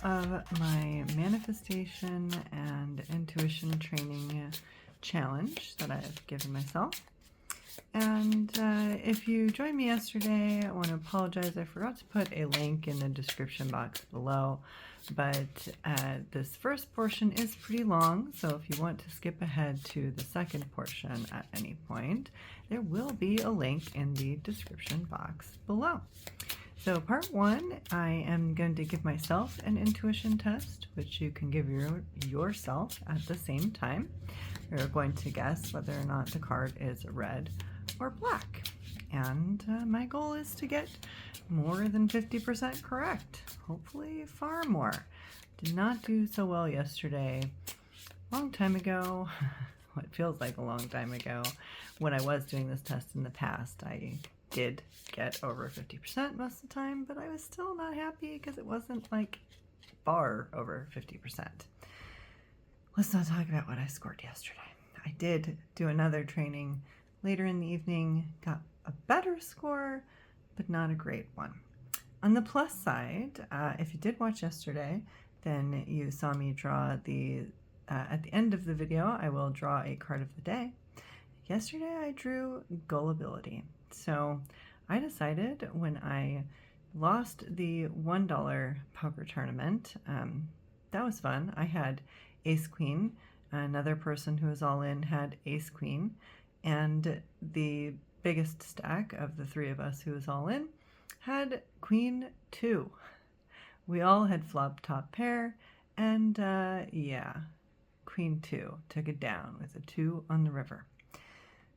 of my manifestation and intuition training challenge that I've given myself. And if you joined me yesterday, I want to apologize. I forgot to put a link in the description box below, but this first portion is pretty long, so if you want to skip ahead to the second portion at any point, there will be a link in the description box below. So part one, I am going to give myself an intuition test, which you can give yourself at the same time. You're going to guess whether or not the card is red or black. And my goal is to get more than 50% correct. Hopefully far more. Did not do so well yesterday. Long time ago, what feels like a long time ago, when I was doing this test in the past, I did get over 50% most of the time, but I was still not happy because it wasn't like far over 50%. Let's not talk about what I scored yesterday. I did do another training later in the evening, got a better score, but not a great one. On the plus side, if you did watch yesterday, then you saw me draw at the end of the video, I will draw a card of the day. Yesterday I drew gullibility. So I decided when I lost the $1 poker tournament, that was fun. I had ace queen, another person who was all in had ace queen, and the biggest stack of the three of us who was all in had queen 2. We all had flop top pair, and yeah, queen 2 took it down with a 2 on the river.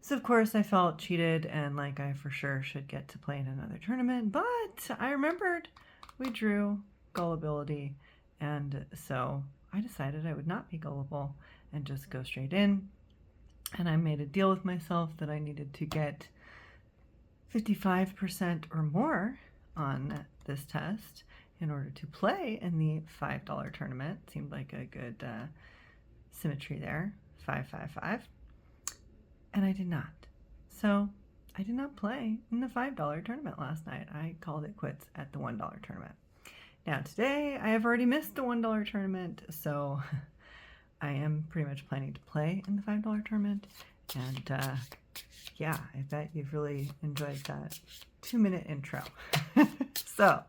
So of course I felt cheated and like I for sure should get to play in another tournament, but I remembered we drew gullibility, and so I decided I would not be gullible and just go straight in. And I made a deal with myself that I needed to get 55% or more on this test in order to play in the $5 tournament. Seemed like a good symmetry there, 5, 5, 5. And I did not. So I did not play in the $5 tournament last night. I called it quits at the $1 tournament. Now today I have already missed the $1 tournament, so I am pretty much planning to play in the $5 tournament. And yeah, I bet you've really enjoyed that 2-minute intro. So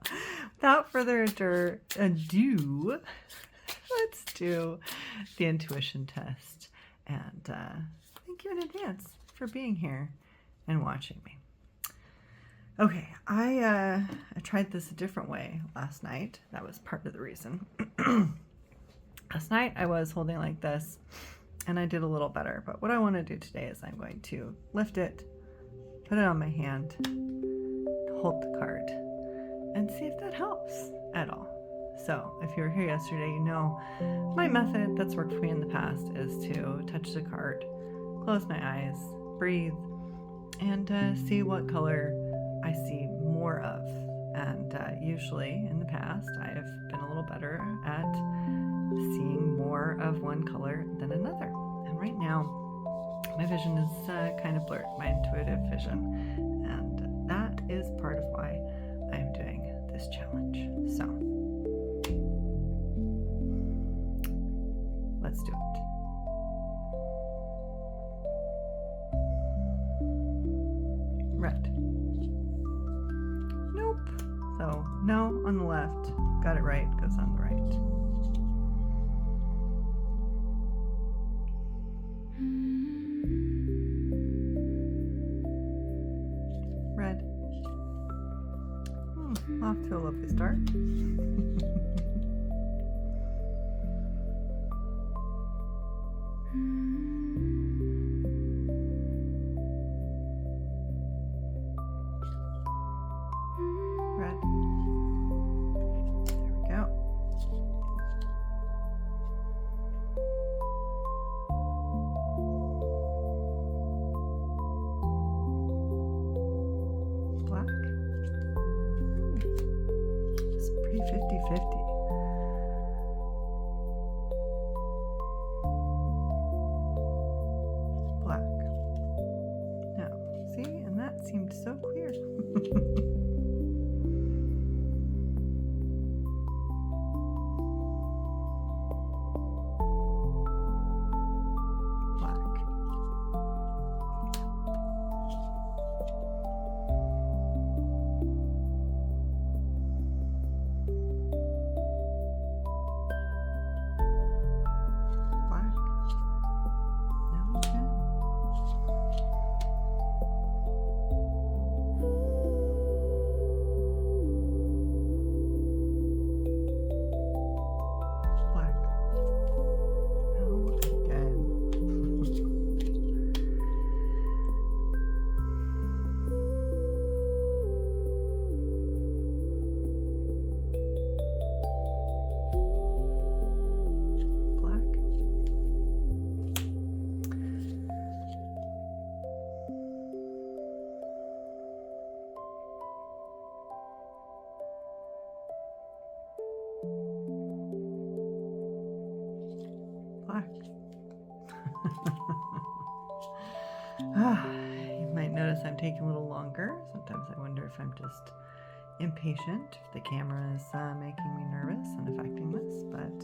without further ado, let's do the intuition test. And thank you in advance for being here and watching me. Okay, I tried this a different way last night. That was part of the reason. Last night I was holding like this and I did a little better, but what I want to do today is I'm going to lift it, put it on my hand, hold the card, and see if that helps at all. So if you were here yesterday, you know my method that's worked for me in the past is to touch the card, close my eyes, breathe, and see what color I see more of. And usually in the past, I have been a little better at seeing more of one color than another. And right now, my vision is kind of blurred, my intuitive vision. And that is part of why I am doing this challenge. So let's do it. Red. Nope. So no on the left. Got it right, goes on the right. Red. Off to a lovely start. Red. There we go. Black. It's pretty 50-50. Black. Now, see, and that seemed so clear. You might notice I'm taking a little longer. Sometimes I wonder if I'm just impatient, if the camera is making me nervous and affecting this. But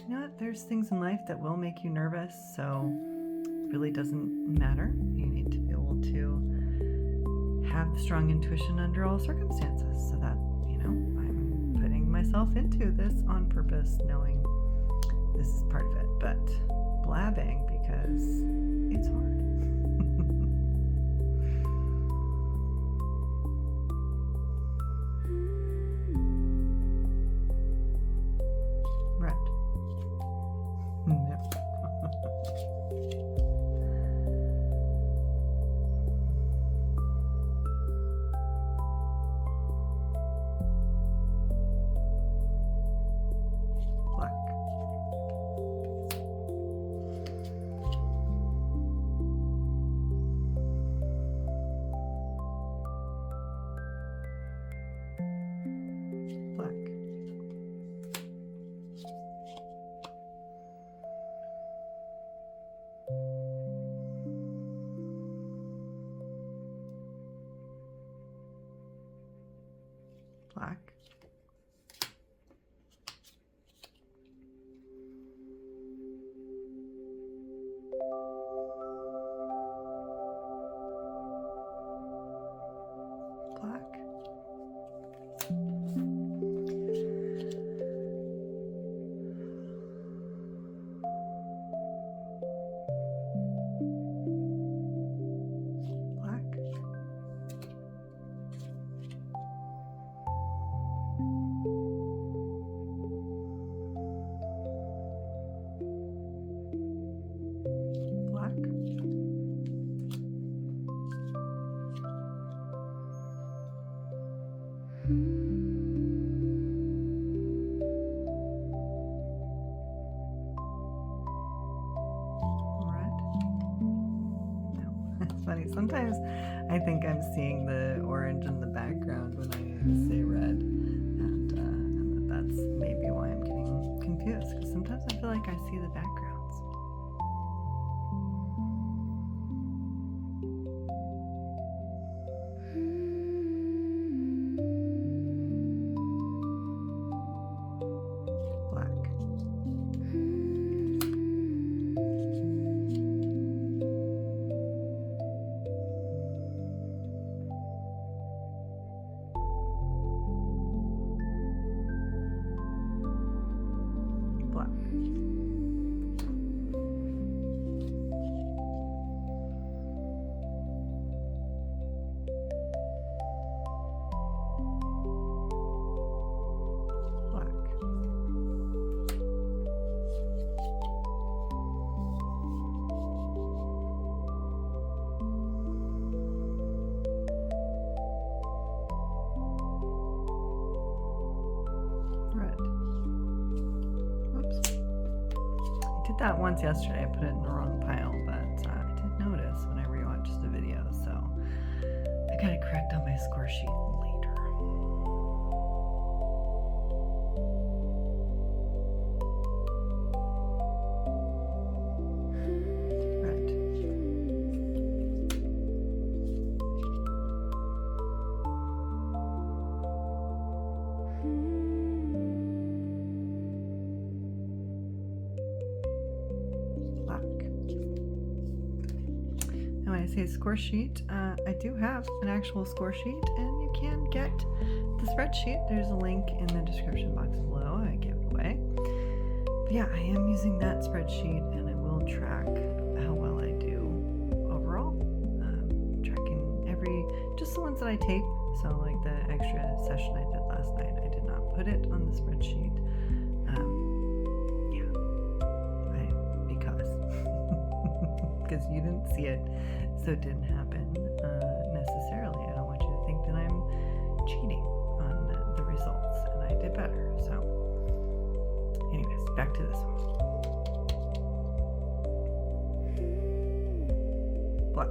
you know what? There's things in life that will make you nervous, so it really doesn't matter. You need to be able to have strong intuition under all circumstances, so that, I'm putting myself into this on purpose, knowing this is part of it, but blabbing because it's hard. Red. No. Black. Black. Black. Black. Black. Black. Red. No, it's funny. Sometimes I think I'm seeing the orange in the background when I say red, and that's maybe why I'm getting confused, because sometimes I feel like I see the backgrounds. Black. Black. Black. Red. Whoops. I did that once yesterday. I put it in the wrong pile, but I did notice when I rewatched the video, so I gotta correct on my score sheet later. Red. Black. Now when I say score sheet, I do have an actual score sheet, and you can get the spreadsheet. There's a link in the description box below. I gave it away. But yeah, I am using that spreadsheet, and I will track how well I do overall. Tracking just the ones that I tape. So like the extra session I did last night, I did not put it on the spreadsheet. Because you didn't see it, so it didn't happen necessarily. I don't want you to think that I'm cheating on the results, and I did better. So anyways, back to this one. Black.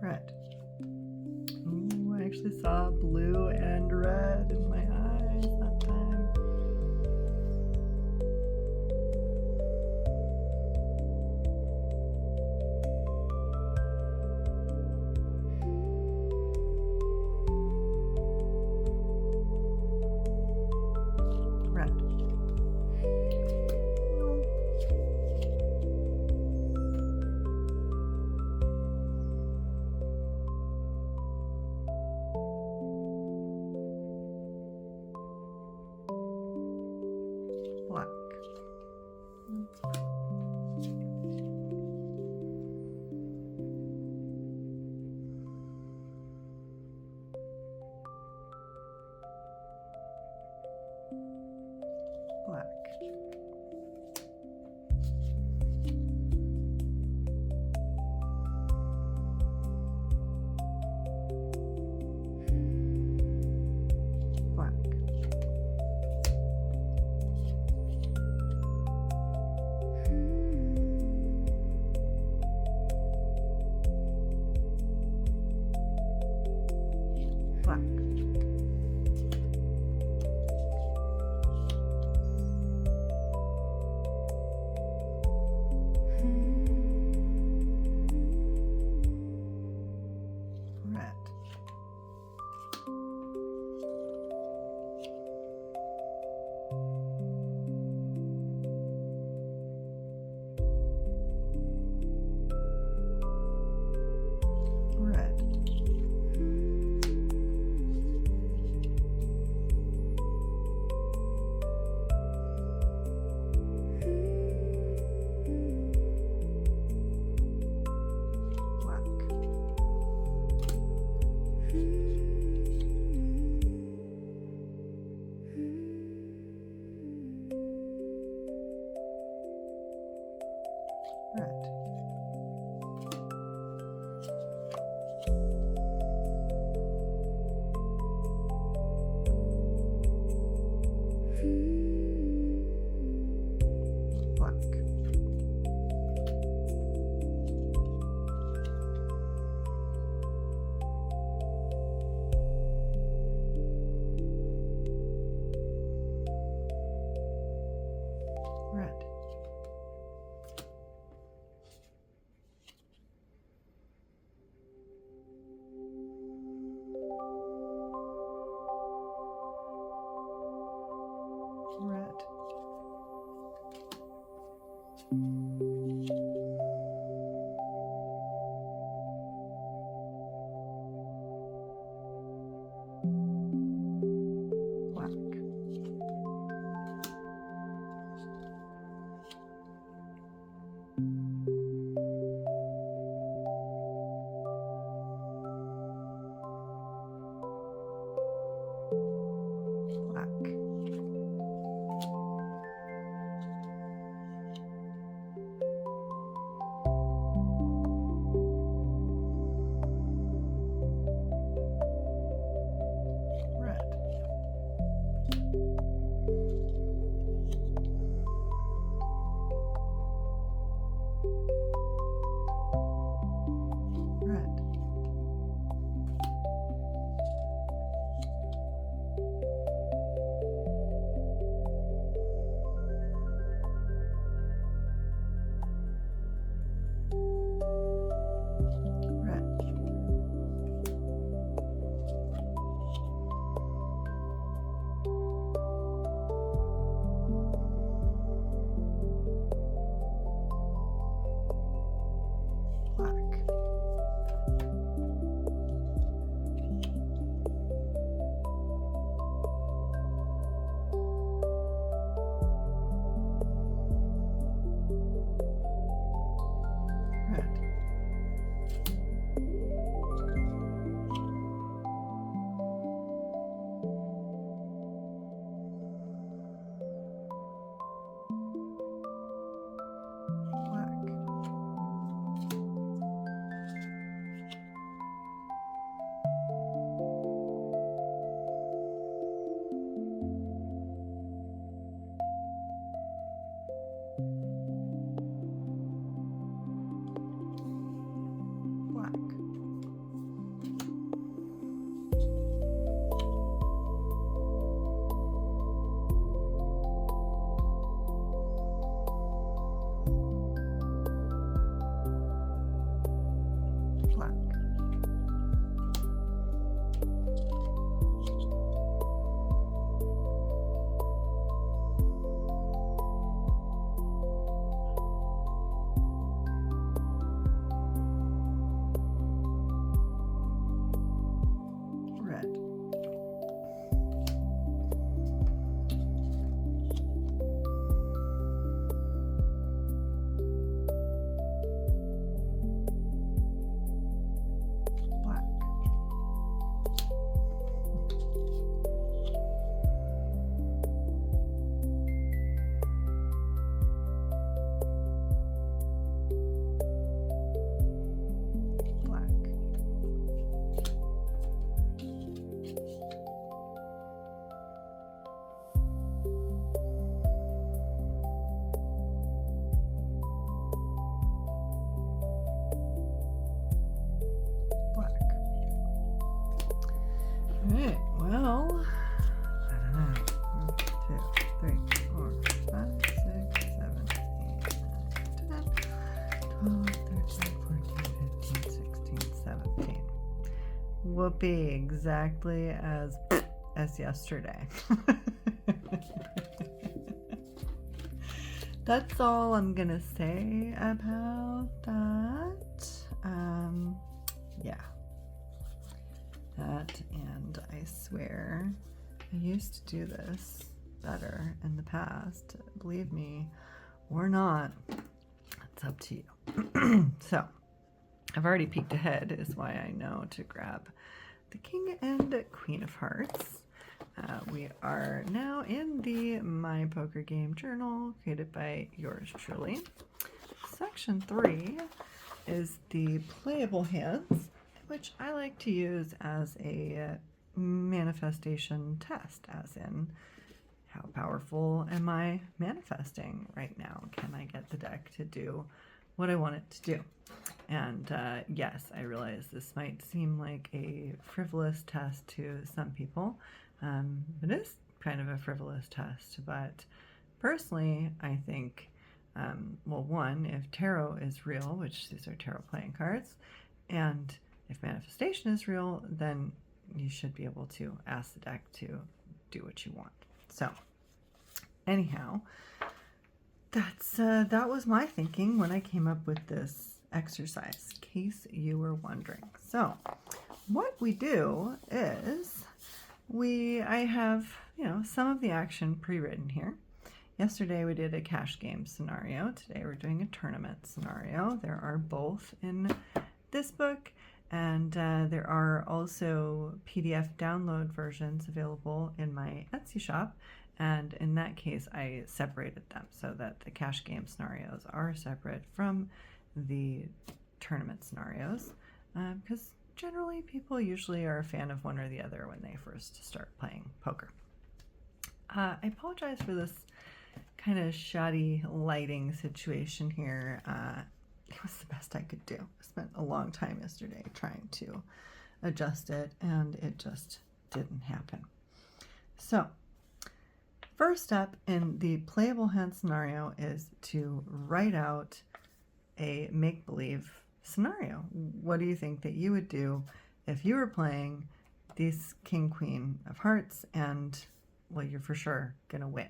Red. Ooh, I actually saw blue and red in my eyes that time. Red. Black. Black. Black. Black. Red. Black. Black. Black. Alright, well, I don't know. 1, 2, 3, 4, 5, 6, 7, 8, 9, 10, 12, 13, 14, 15, 16, 17. Whoopee, exactly as yesterday. That's all I'm gonna say about that. Yeah. That, and I swear I used to do this better in the past. Believe me or not, it's up to you. So, I've already peeked ahead, is why I know to grab the King and Queen of Hearts. We are now in the My Poker Game Journal, created by yours truly. Section 3 is the playable hands, which I like to use as a manifestation test, as in, how powerful am I manifesting right now? Can I get the deck to do what I want it to do? And yes, I realize this might seem like a frivolous test to some people. It is kind of a frivolous test, but personally, I think, well, one, if tarot is real, which these are tarot playing cards, and if manifestation is real, then you should be able to ask the deck to do what you want. So, anyhow, that was my thinking when I came up with this exercise, in case you were wondering. So, what we do is I have, some of the action pre-written here. Yesterday we did a cash game scenario. Today we're doing a tournament scenario. There are both in this book, and there are also PDF download versions available in my Etsy shop. And in that case, I separated them so that the cash game scenarios are separate from the tournament scenarios, because generally people usually are a fan of one or the other when they first start playing poker. I apologize for this kind of shoddy lighting situation here. It was the best I could do. I spent a long time yesterday trying to adjust it, and it just didn't happen. So, first step in the playable hand scenario is to write out a make-believe scenario. What do you think that you would do if you were playing this King, Queen of Hearts, and, well, you're for sure going to win.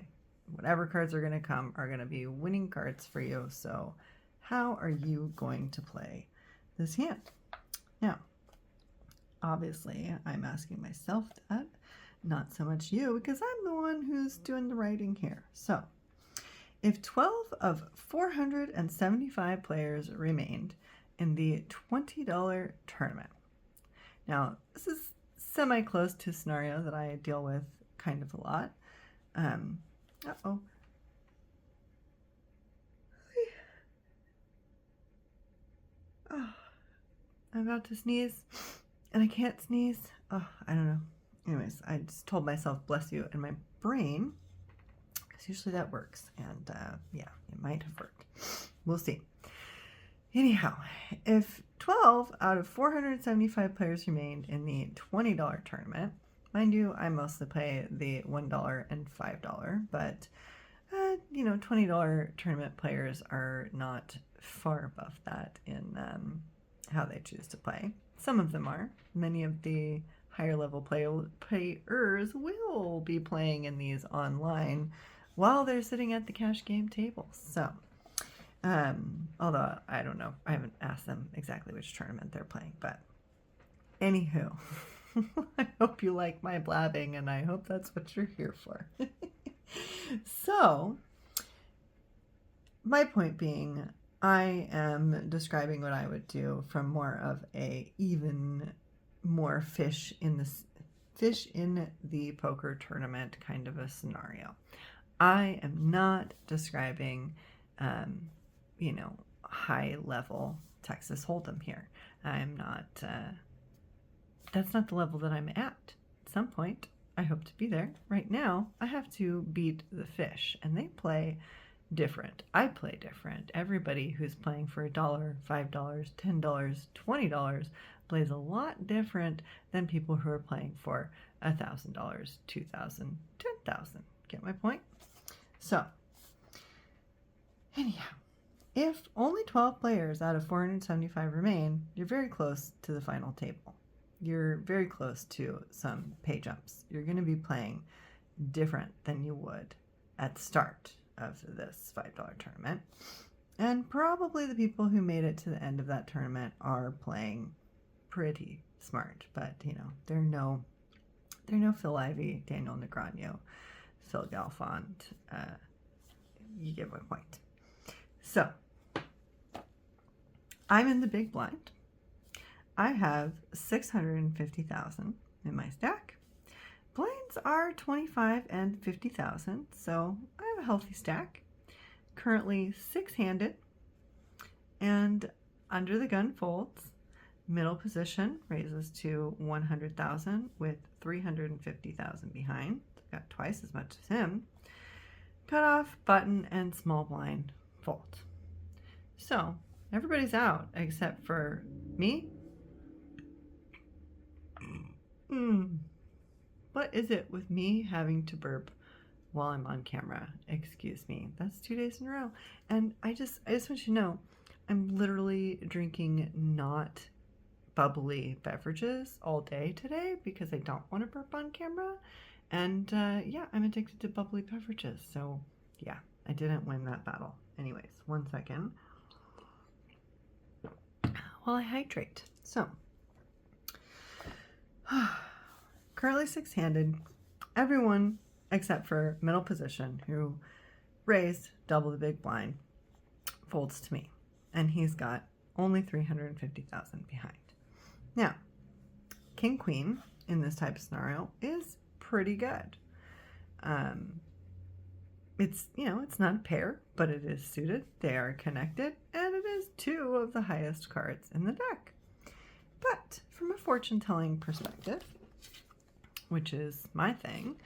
Whatever cards are going to come are going to be winning cards for you. So how are you going to play this hand? Now, obviously, I'm asking myself that, not so much you, because I'm the one who's doing the writing here. So, if 12 of 475 players remained in the $20 tournament. Now, this is semi-close to a scenario that I deal with kind of a lot. Uh-oh. Oh, I'm about to sneeze, and I can't sneeze. Oh, I don't know. Anyways, I just told myself, bless you, in my brain, because usually that works. And yeah, it might have worked. We'll see. Anyhow, if 12 out of 475 players remained in the $20 tournament, mind you, I mostly play the $1 and $5, but $20 tournament players are not far above that in how they choose to play. Some of them are. Many of the higher level players will be playing in these online while they're sitting at the cash game tables. So, although I don't know, I haven't asked them exactly which tournament they're playing, but anywho, I hope you like my blabbing, and I hope that's what you're here for. So, my point being, I am describing what I would do from more of a even more fish in the poker tournament kind of a scenario. I am not describing, high level Texas Hold'em here. I'm not. That's not the level that I'm at. At some point, I hope to be there. Right now, I have to beat the fish, and they play different. I play different. Everybody who's playing for $1, $5, $10, $20 plays a lot different than people who are playing for $1,000, $2,000, $10,000. Get my point? So, anyhow, if only 12 players out of 475 remain, you're very close to the final table. You're very close to some pay jumps. You're going to be playing different than you would at the start of this $5 tournament. And probably the people who made it to the end of that tournament are playing pretty smart, but they're no Phil Ivey, Daniel Negreanu, Phil Galfond. You get my point. So, I'm in the big blind. I have 650,000 in my stack. Blinds are 25 and 50,000, so I have a healthy stack. Currently 6-handed, and under the gun folds. Middle position raises to 100,000 with 350,000 behind. Got twice as much as him. Cutoff, button, and small blind fold. So everybody's out except for me. What is it with me having to burp while I'm on camera? Excuse me. That's 2 days in a row. And I just want you to know, I'm literally drinking not bubbly beverages all day today because I don't want to burp on camera. And I'm addicted to bubbly beverages. So yeah, I didn't win that battle. Anyways, 1 second while I hydrate. So, currently 6-handed. Everyone except for middle position, who raised double the big blind, folds to me. And he's got only 350,000 behind. Now, King Queen in this type of scenario is pretty good. It's not a pair, but it is suited. They are connected, and it is 2 of the highest cards in the deck. But from a fortune-telling perspective, which is my thing,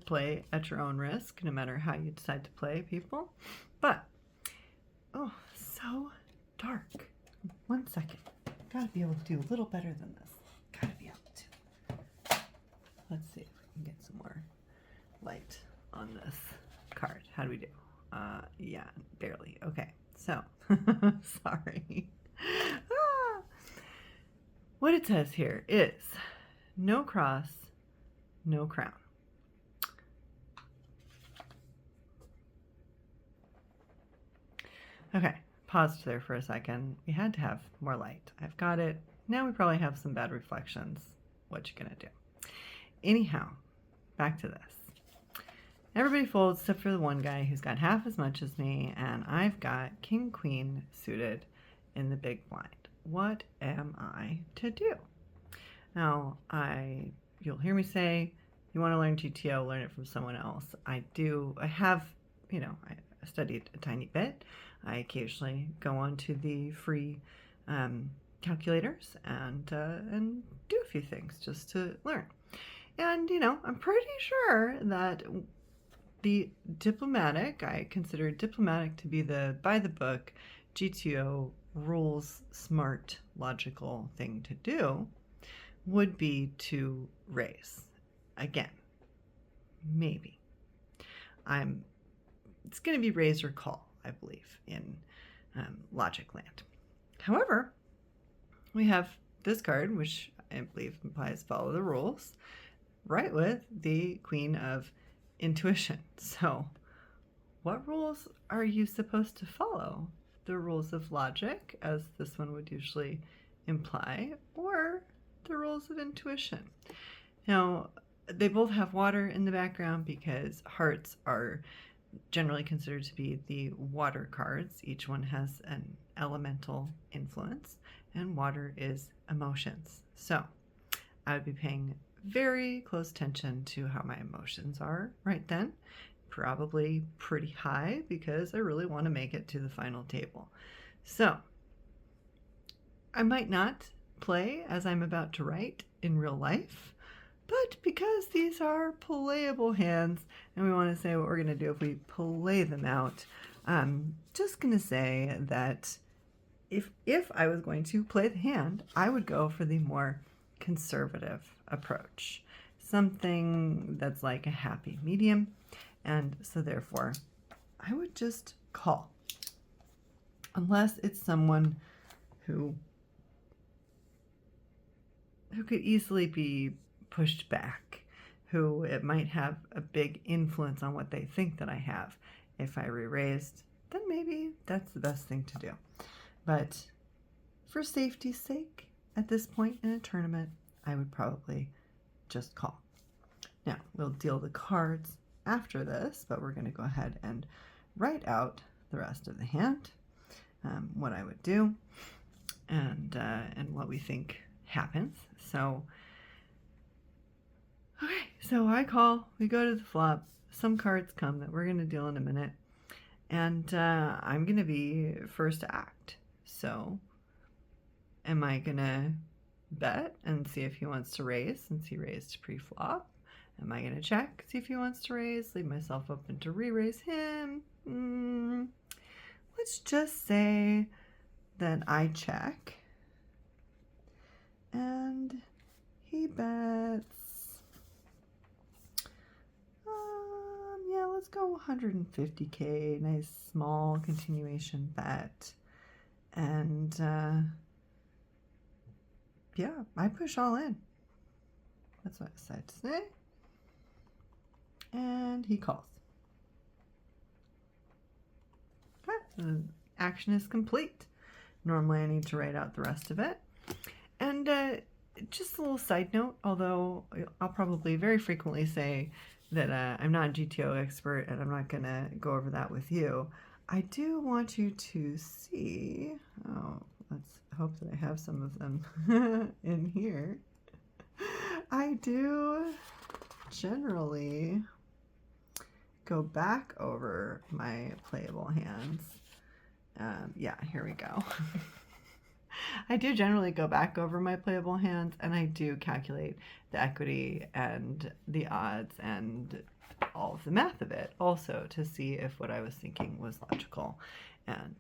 play at your own risk, no matter how you decide to play, people. But, so dark. 1 second. Gotta be able to do a little better than this. Gotta be able to. Let's see if we can get some more light on this card. How do we do? Yeah, barely. Okay, so, sorry. What it says here is, no cross, no crown. Okay, paused there for a second. We had to have more light. I've got it. Now we probably have some bad reflections. What you gonna do? Anyhow, back to this. Everybody folds except for the one guy who's got half as much as me, and I've got King Queen suited in the big blind. What am I to do? Now, you'll hear me say, you want to learn GTO, learn it from someone else. I have, I studied a tiny bit. I occasionally go on to the free calculators and do a few things just to learn. And, I'm pretty sure that I consider diplomatic to be the by-the-book, GTO, rules, smart, logical thing to do would be to raise. Again, maybe. It's going to be raise or call, I believe, in Logic Land. However, we have this card, which I believe implies follow the rules, right with the Queen of Intuition. So what rules are you supposed to follow? The rules of logic, as this one would usually imply, or the rules of intuition? Now, they both have water in the background because hearts are generally considered to be the water cards. Each one has an elemental influence, and water is emotions. So I would be paying very close attention to how my emotions are right then. Probably pretty high because I really want to make it to the final table. So I might not play as I'm about to write in real life, but because these are playable hands and we want to say what we're going to do if we play them out, I'm just going to say that if I was going to play the hand, I would go for the more conservative approach, something that's like a happy medium. And so therefore, I would just call, unless it's someone who could easily be pushed back, who it might have a big influence on what they think that I have. If I re-raised, then maybe that's the best thing to do. But for safety's sake, at this point in a tournament, I would probably just call. Now, we'll deal the cards after this, but we're going to go ahead and write out the rest of the hand, what I would do, and what we think happens. So, okay, so I call, we go to the flop, some cards come that we're going to deal in a minute, and I'm going to be first to act. So, am I going to bet and see if he wants to raise, since he raised pre-flop? Am I going to check, see if he wants to raise, leave myself open to re-raise him? Let's just say that I check. And he bets. Yeah, let's go 150K. Nice small continuation bet. And yeah, I push all in. That's what I decided to say. And he calls. Okay, so the action is complete. Normally I need to write out the rest of it. And just a little side note, although I'll probably very frequently say that I'm not a GTO expert and I'm not going to go over that with you, I do want you to see, let's hope that I have some of them in here. I do generally go back over my playable hands. Yeah, here we go. I do generally go back over my playable hands, and I do calculate the equity and the odds and all of the math of it also to see if what I was thinking was logical. And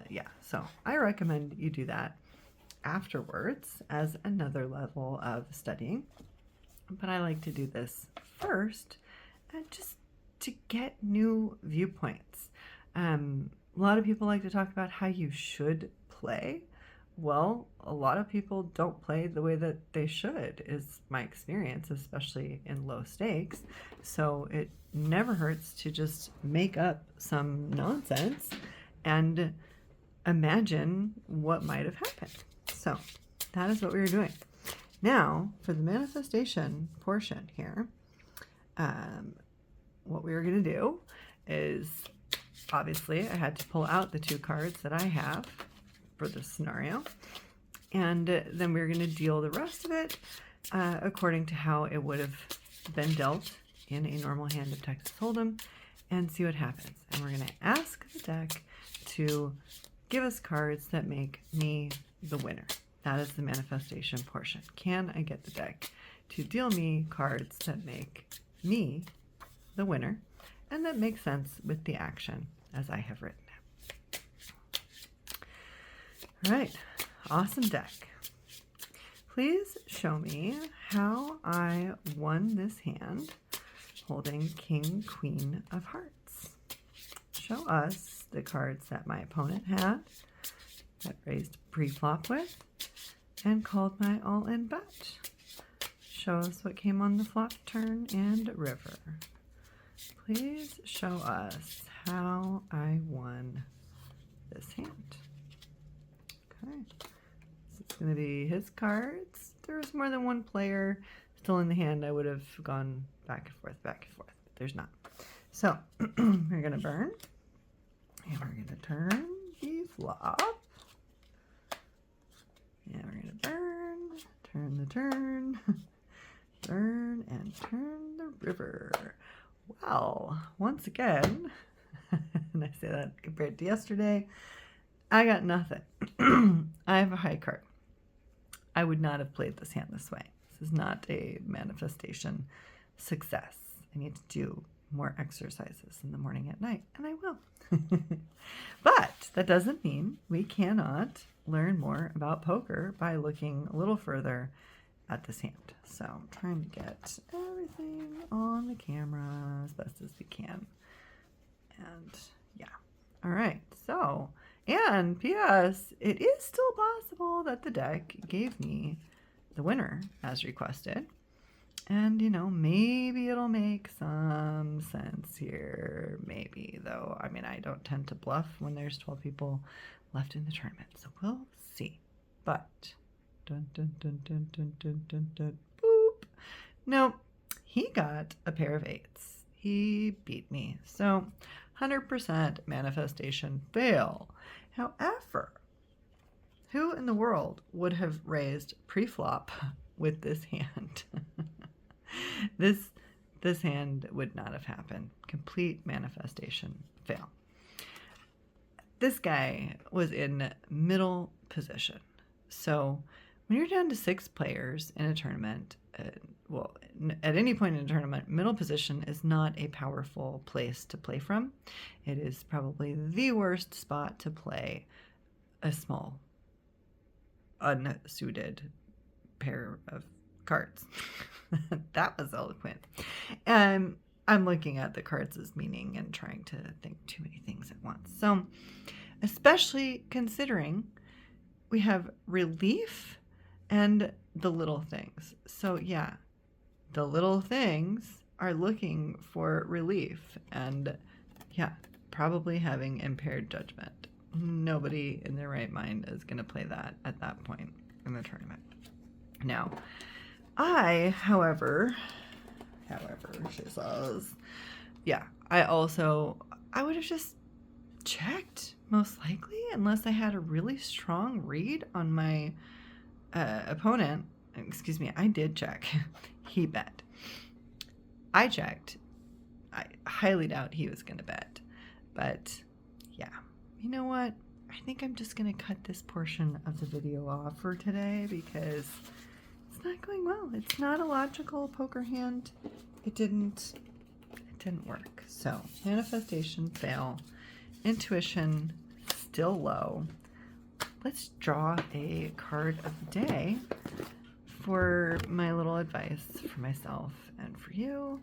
yeah, so I recommend you do that afterwards as another level of studying. But I like to do this first just to get new viewpoints. A lot of people like to talk about how you should play. Well, a lot of people don't play the way that they should, is my experience, especially in low stakes. So it never hurts to just make up some nonsense and imagine what might have happened. So that is what we were doing. Now, for the manifestation portion here, what we were going to do is, obviously, I had to pull out the two cards that I have for this scenario, and then we're going to deal the rest of it according to how it would have been dealt in a normal hand of Texas Hold'em, and see what happens. And we're going to ask the deck to give us cards that make me the winner. That is the manifestation portion. Can I get the deck to deal me cards that make me the winner and that make sense with the action as I have written it? All right, awesome deck. Please show me how I won this hand holding King, Queen of Hearts. Show us the cards that my opponent had that raised pre-flop with, and called my all-in bet. Show us what came on the flop, turn, and river. Please show us how I won this hand. Okay, so it's going to be his cards. If there was more than one player still in the hand, I would have gone back and forth, but there's not. So we're going to burn, and we're going to turn the flop. And we're going to burn, turn the turn, burn, and turn the river. Well, once again, and I say that compared to yesterday, I got nothing. I have a high card. I would not have played this hand this way. This is not a manifestation success. I need to do more exercises in the morning at night, and I will. But that doesn't mean we cannot learn more about poker by looking a little further at this hand. So I'm trying to get everything on the camera as best as we can. And yeah. All right. So, and P.S., it is still possible that the deck gave me the winner as requested. And, you know, maybe it'll make some sense here. Maybe, though. I mean, I don't tend to bluff when there's 12 people left in the tournament. So we'll see. But, dun, dun, dun, dun, dun, dun, dun, dun, boop. No, he got a pair of 8s. He beat me. So, 100% manifestation fail. However, who in the world would have raised pre-flop with this hand? This hand would not have happened. Complete manifestation fail. This guy was in middle position. So when you're down to 6 players in a tournament, well, at any point in a tournament, middle position is not a powerful place to play from. It is probably the worst spot to play a small, unsuited pair of cards. That was eloquent. And I'm looking at the cards as meaning and trying to think too many things at once. So, especially considering we have relief and the little things. So yeah, the little things are looking for relief and yeah, probably having impaired judgment. Nobody in their right mind is going to play that at that point in the tournament. Now, I, however, she says, yeah, I would have just checked, most likely, unless I had a really strong read on my opponent. Excuse me, I did check. He bet. I checked. I highly doubt he was going to bet. But, yeah, you know what? I think I'm just going to cut this portion of the video off for today because it's not going well. It's not a logical poker hand. It didn't work. So, manifestation fail. Intuition still low. Let's draw a card of the day for my little advice for myself and for you.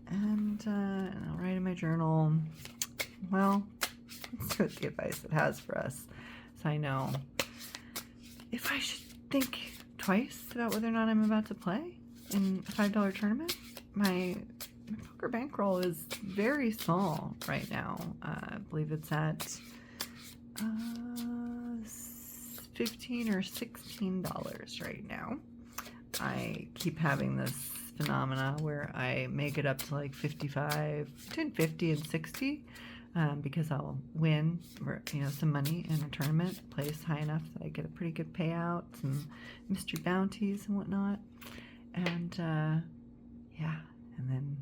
And I'll write in my journal, well, let's see what the advice it has for us. So I know if I should think twice about whether or not I'm about to play in a $5 tournament. My poker bankroll is very small right now. I believe it's at $15 or $16 right now. I keep having this phenomena where I make it up to like 55, between 50 and 60, because I'll win, some money in a tournament, place high enough that I get a pretty good payout, some mystery bounties and whatnot, and yeah, and then,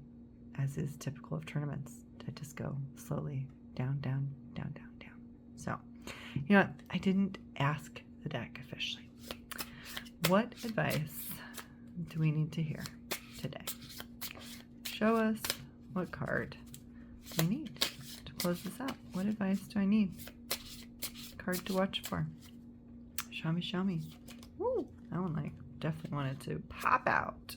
as is typical of tournaments, I just go slowly down, down, down, down, down. So, you know what? I didn't ask the deck officially. What advice do we need to hear today? Show us what card we need to close this out. What advice do I need? Card to watch for. Show me, show me. Woo! That one, definitely wanted to pop out.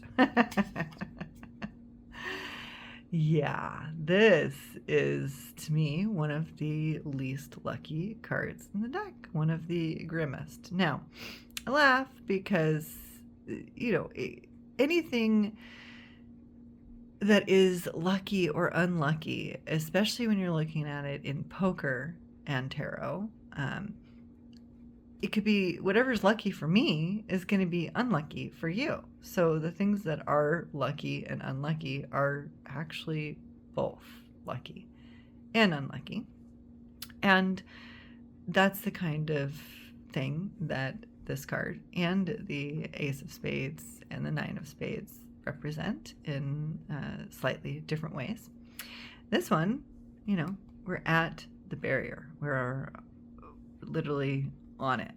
Yeah, this is, to me, one of the least lucky cards in the deck. One of the grimmest. Now, I laugh because, anything that is lucky or unlucky, especially when you're looking at it in poker and tarot, it could be whatever's lucky for me is going to be unlucky for you. So the things that are lucky and unlucky are actually both lucky and unlucky. And that's the kind of thing that this card and the Ace of Spades and the Nine of Spades represent in slightly different ways. This one, we're at the barrier. We're literally on it.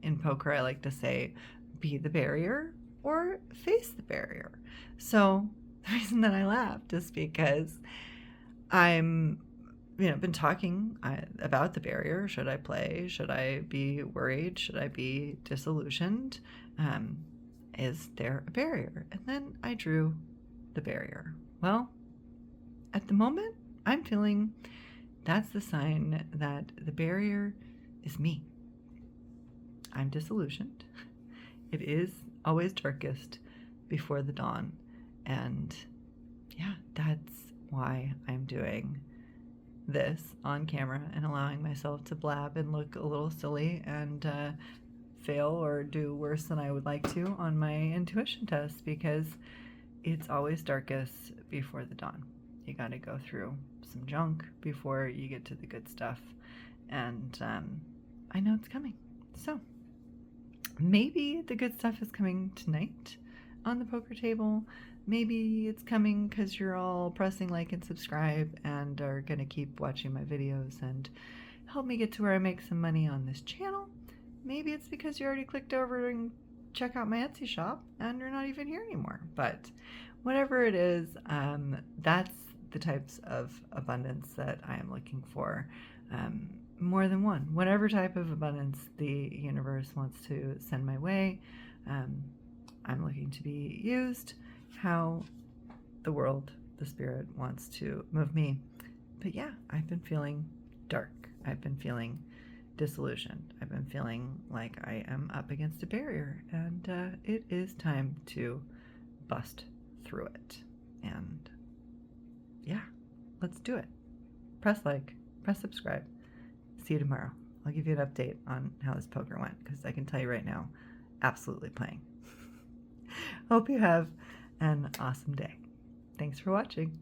In poker, I like to say, be the barrier or face the barrier. So the reason that I laughed is because I'm, been talking about the barrier. Should I play? Should I be worried? Should I be disillusioned? Is there a barrier? And then I drew the barrier. Well, at the moment, I'm feeling that's the sign that the barrier is me. I'm disillusioned. It is always darkest before the dawn. And yeah, that's why I'm doing this on camera and allowing myself to blab and look a little silly and fail or do worse than I would like to on my intuition test, because it's always darkest before the dawn. You got to go through some junk before you get to the good stuff. And I know it's coming. So maybe the good stuff is coming tonight on the poker table. Maybe it's coming because you're all pressing like and subscribe and are going to keep watching my videos and help me get to where I make some money on this channel. Maybe it's because you already clicked over and check out my Etsy shop and you're not even here anymore. But whatever it is, that's the types of abundance that I am looking for. More than one. Whatever type of abundance the universe wants to send my way, I'm looking to be used how the world, the spirit, wants to move me. But yeah, I've been feeling dark. I've been feeling disillusioned. I've been feeling like I am up against a barrier, and it is time to bust through it. And yeah, let's do it. Press like, press subscribe. See you tomorrow. I'll give you an update on how this poker went, because I can tell you right now, absolutely playing. Hope you have an awesome day. Thanks for watching.